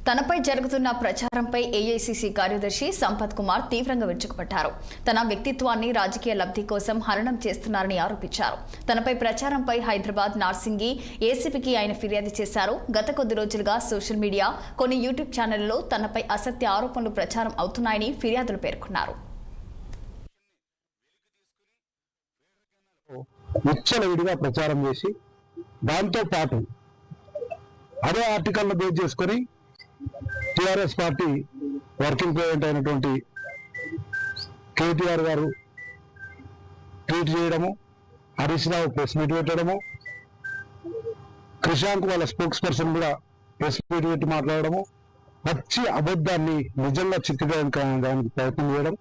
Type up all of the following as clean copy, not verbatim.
తనపై జరుగుతున్న ప్రచారంపై ఏఐసీసీ కార్యదర్శి సంపత్ కుమార్ తీవ్రంగా విరుచుకుపడ్డారు. తన వ్యక్తిత్వాన్ని రాజకీయ లబ్ధి కోసం హననం చేస్తున్నారని ఆరోపించారు. తనపై ప్రచారంపై హైదరాబాద్ నార్సింగి ఏసీపీకి ఆయన ఫిర్యాదు చేశారు. గత కొద్ది రోజులుగా సోషల్ మీడియా, కొన్ని యూట్యూబ్ ఛానళ్లలో తనపై అసత్య ఆరోపణలు ప్రచారం అవుతున్నాయని ఫిర్యాదులు పేర్కొన్నారు. విచ్చలవిడిగా ప్రచారం చేసి దాంతో పాటు అదే ఆర్టికల్ను బేస్ చేసుకొని టిఆర్ఎస్ పార్టీ వర్కింగ్ ప్రెసిడెంట్ అయినటువంటి కేటీఆర్ గారు ట్వీట్ చేయడము, హరీష్ రావు ప్రెస్ మీట్ పెట్టడము, క్రిషాంక్ వాళ్ళ స్పోక్స్ పర్సన్ కూడా ప్రెస్ మీట్ పెట్టి మాట్లాడడము, పచ్చి అబద్ధాన్ని నిజంగా చిత్రీకరించడానికి ప్రయత్నం చేయడం,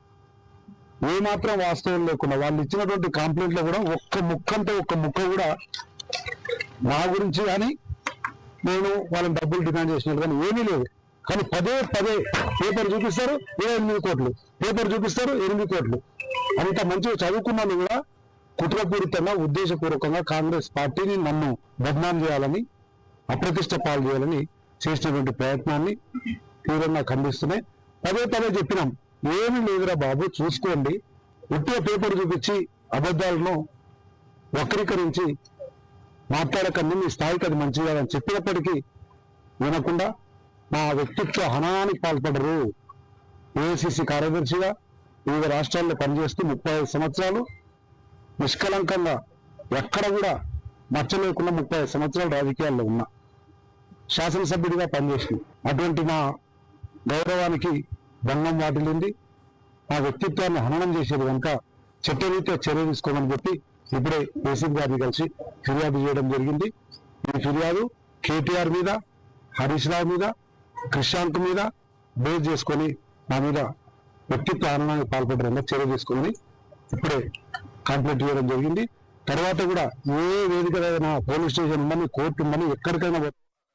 ఏమాత్రం వాస్తవం లేకుండా వాళ్ళు ఇచ్చినటువంటి కంప్లైంట్లో కూడా ఒక్క ముక్క కూడా నా గురించి కానీ నేను వాళ్ళని డబ్బులు డిమాండ్ చేసినట్టు కానీ ఏమీ లేదు. కానీ పదే పేపర్ చూపిస్తారు 8 కోట్లు, పేపర్ చూపిస్తారు 8 కోట్లు. అంత మంచిగా చదువుకున్న వాళ్ళు కూడా కుట్రపూరితంగా, ఉద్దేశపూర్వకంగా కాంగ్రెస్ పార్టీని నన్ను బద్నాం చేయాలని, అప్రతిష్ట పాలు చేయాలని చేసినటువంటి ప్రయత్నాన్ని తీవ్రంగా ఖండిస్తున్నాయి. పదే చెప్పినాం, ఏమీ లేదురా బాబు, చూసుకోండి, ఉట్టిగా పేపర్ చూపించి అబద్ధాలను వక్రీకరించి మాట్లాడకండి, మీ స్థాయికి అది మంచిది కాదని చెప్పినప్పటికీ వినకుండా మా వ్యక్తిత్వ హననానికి పాల్పడరు. ఏఐసీసీ కార్యదర్శిగా వివిధ రాష్ట్రాల్లో పనిచేస్తూ 35 సంవత్సరాలు నిష్కలంకంగా ఎక్కడ కూడా మచ్చ లేకుండా 35 సంవత్సరాలు రాజకీయాల్లో ఉన్నా, శాసనసభ్యుడిగా పనిచేసింది. అటువంటి మా గౌరవానికి భంగం వాటిల్లింది. మా వ్యక్తిత్వాన్ని హననం చేసేది కనుక చట్టరీత్యా చర్య తీసుకోమని చెప్పి ఇప్పుడే ఏసీపీ గారిని కలిసి ఫిర్యాదు చేయడం జరిగింది. ఈ ఫిర్యాదు కేటీఆర్ మీద, హరీష్ రావు మీద, క్రిషాంక్ మీద బేస్ చేసుకొని నా మీద వ్యక్తిత్వ హననానికి పాల్పడడంలో చర్య తీసుకుని ఇప్పుడే కంప్లైంట్ చేయడం జరిగింది. తర్వాత కూడా ఏ వేదిక పోలీస్ స్టేషన్ ఉందని, కోర్టు ఉందని, ఎక్కడికైనా